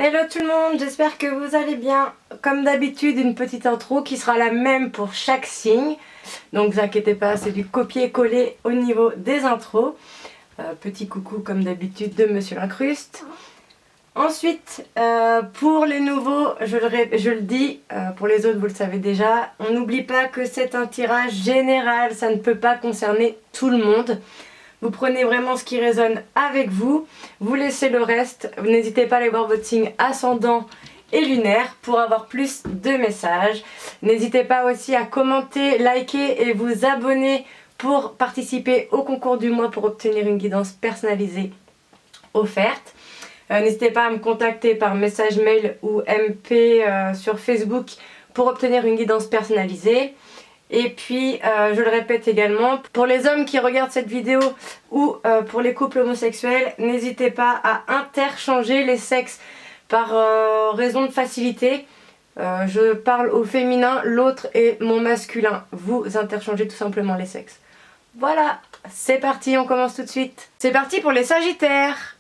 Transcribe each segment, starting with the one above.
Hello tout le monde, j'espère que vous allez bien. Comme d'habitude, une petite intro qui sera la même pour chaque signe. Donc vous inquiétez pas, c'est du copier-coller au niveau des intros. Petit coucou comme d'habitude de Monsieur L'Incruste. Ensuite, pour les nouveaux, je le dis, pour les autres vous le savez déjà, on n'oublie pas que c'est un tirage général, ça ne peut pas concerner tout le monde. Vous prenez vraiment ce qui résonne avec vous, vous laissez le reste, n'hésitez pas à aller voir votre signe ascendant et lunaire pour avoir plus de messages. N'hésitez pas aussi à commenter, liker et vous abonner pour participer au concours du mois pour obtenir une guidance personnalisée offerte. N'hésitez pas à me contacter par message mail ou MP sur Facebook pour obtenir une guidance personnalisée. Et puis, je le répète également, pour les hommes qui regardent cette vidéo ou pour les couples homosexuels, n'hésitez pas à interchanger les sexes par raison de facilité. Je parle au féminin, l'autre est mon masculin. Vous interchangez tout simplement les sexes. Voilà, c'est parti, on commence tout de suite. C'est parti pour les Sagittaires.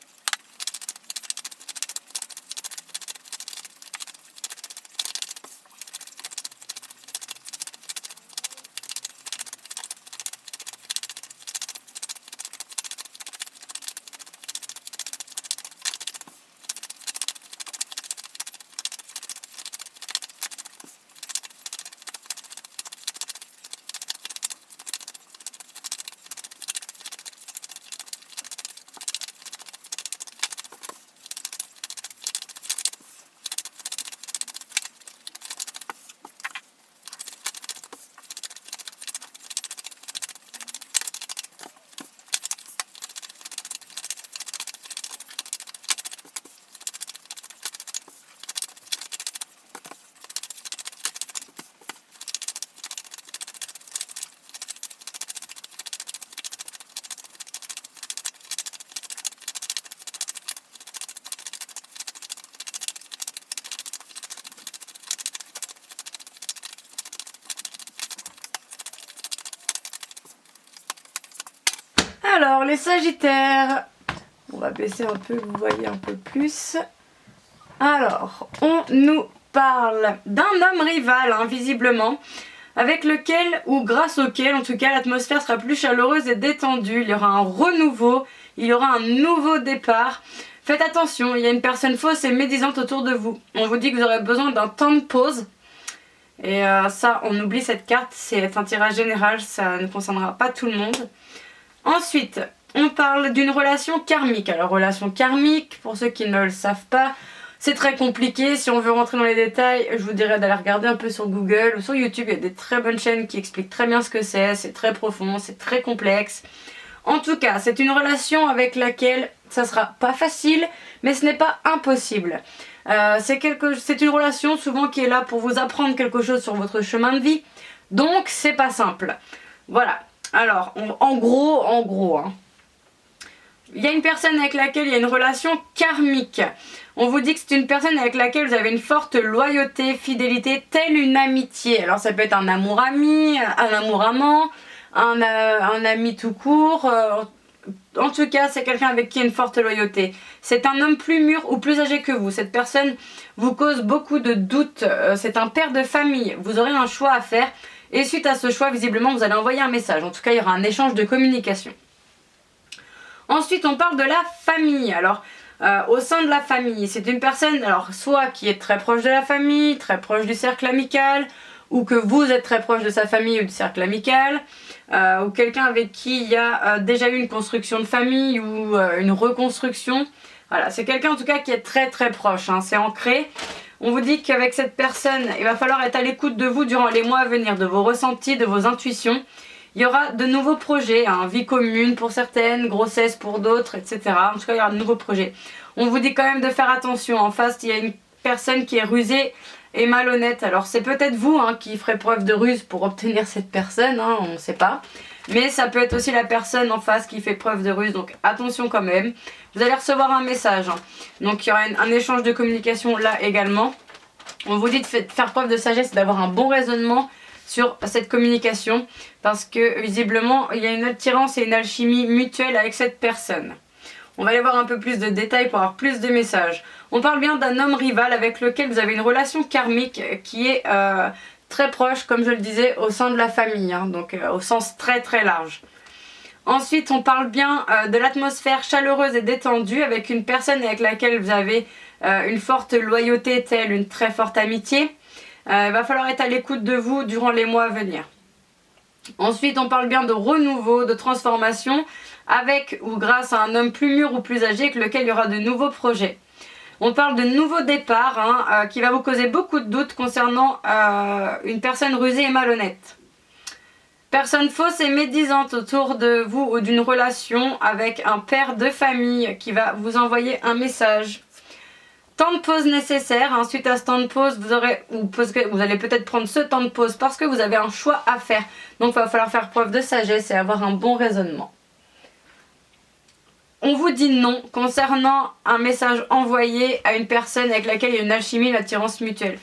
Alors les Sagittaires, on va baisser un peu, vous voyez un peu plus. Alors, on nous parle d'un homme rival, visiblement, avec lequel, ou grâce auquel, en tout cas, l'atmosphère sera plus chaleureuse et détendue. Il y aura un renouveau, il y aura un nouveau départ. Faites attention, il y a une personne fausse et médisante autour de vous. On vous dit que vous aurez besoin d'un temps de pause. Et ça, on oublie cette carte, c'est un tirage général, ça ne concernera pas tout le monde. Ensuite, on parle d'une relation karmique. Alors, relation karmique, pour ceux qui ne le savent pas, c'est très compliqué. Si on veut rentrer dans les détails, je vous dirais d'aller regarder un peu sur Google ou sur YouTube. Il y a des très bonnes chaînes qui expliquent très bien ce que c'est très profond, c'est très complexe. En tout cas, c'est une relation avec laquelle ça sera pas facile, mais ce n'est pas impossible. C'est une relation souvent qui est là pour vous apprendre quelque chose sur votre chemin de vie. Donc, c'est pas simple. Voilà. Alors, en gros, il y a une personne avec laquelle il y a une relation karmique. On vous dit que c'est une personne avec laquelle vous avez une forte loyauté, fidélité, telle une amitié. Alors ça peut être un amour ami, un amour amant, un ami tout court. En tout cas, c'est quelqu'un avec qui il y a une forte loyauté. C'est un homme plus mûr ou plus âgé que vous. Cette personne vous cause beaucoup de doutes. C'est un père de famille. Vous aurez un choix à faire. Et suite à ce choix, visiblement, vous allez envoyer un message. En tout cas, il y aura un échange de communication. Ensuite, on parle de la famille. Alors, au sein de la famille, c'est une personne, alors soit qui est très proche de la famille, très proche du cercle amical, ou que vous êtes très proche de sa famille ou du cercle amical, ou quelqu'un avec qui il y a déjà eu une construction de famille ou une reconstruction. Voilà, c'est quelqu'un en tout cas qui est très très proche, c'est ancré. On vous dit qu'avec cette personne, il va falloir être à l'écoute de vous durant les mois à venir, de vos ressentis, de vos intuitions. Il y aura de nouveaux projets, vie commune pour certaines, grossesse pour d'autres, etc. En tout cas, il y aura de nouveaux projets. On vous dit quand même de faire attention. En face, il y a une personne qui est rusée et malhonnête. Alors, c'est peut-être vous qui ferez preuve de ruse pour obtenir cette personne, on ne sait pas. Mais ça peut être aussi la personne en face qui fait preuve de ruse, donc attention quand même. Vous allez recevoir un message, donc il y aura un échange de communication là également. On vous dit de faire preuve de sagesse et d'avoir un bon raisonnement sur cette communication, parce que visiblement il y a une attirance et une alchimie mutuelle avec cette personne. On va aller voir un peu plus de détails pour avoir plus de messages. On parle bien d'un homme rival avec lequel vous avez une relation karmique qui est très proche, comme je le disais, au sein de la famille, hein, donc au sens très très large. Ensuite, on parle bien de l'atmosphère chaleureuse et détendue avec une personne avec laquelle vous avez une forte loyauté, telle une très forte amitié. Il va falloir être à l'écoute de vous durant les mois à venir. Ensuite, on parle bien de renouveau, de transformation avec ou grâce à un homme plus mûr ou plus âgé avec lequel il y aura de nouveaux projets. On parle de nouveaux départs hein, qui va vous causer beaucoup de doutes concernant une personne rusée et malhonnête. Personne fausse et médisante autour de vous ou d'une relation avec un père de famille qui va vous envoyer un message. Temps de pause nécessaire. Ensuite à ce temps de pause, vous allez peut-être prendre ce temps de pause parce que vous avez un choix à faire. Donc il va falloir faire preuve de sagesse et avoir un bon raisonnement. On vous dit non concernant un message envoyé à une personne avec laquelle il y a une alchimie, une attirance mutuelle.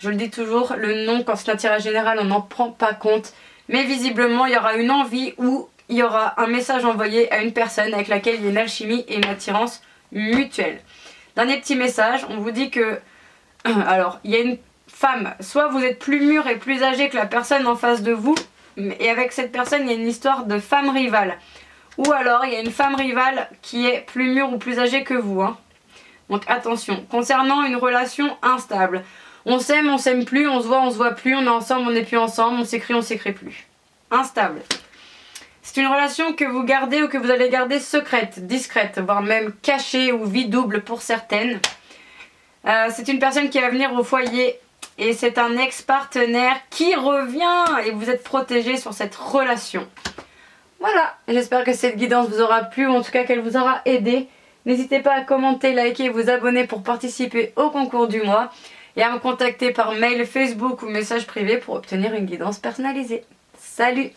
Je le dis toujours, le non, quand c'est un tirage général, on n'en prend pas compte. Mais visiblement, il y aura une envie ou il y aura un message envoyé à une personne avec laquelle il y a une alchimie et une attirance mutuelle. Dernier petit message, on vous dit que... Alors, il y a une femme, soit vous êtes plus mûr et plus âgé que la personne en face de vous, et avec cette personne, il y a une histoire de femme rivale. Ou alors, il y a une femme rivale qui est plus mûre ou plus âgée que vous. Hein. Donc attention, concernant une relation instable. On s'aime plus, on se voit plus, on est ensemble, on n'est plus ensemble, on s'écrit plus. Instable. C'est une relation que vous gardez ou que vous allez garder secrète, discrète, voire même cachée ou vie double pour certaines. C'est une personne qui va venir au foyer et c'est un ex-partenaire qui revient et vous êtes protégé sur cette relation. Voilà, j'espère que cette guidance vous aura plu ou en tout cas qu'elle vous aura aidé. N'hésitez pas à commenter, liker et vous abonner pour participer au concours du mois et à me contacter par mail, Facebook ou message privé pour obtenir une guidance personnalisée. Salut!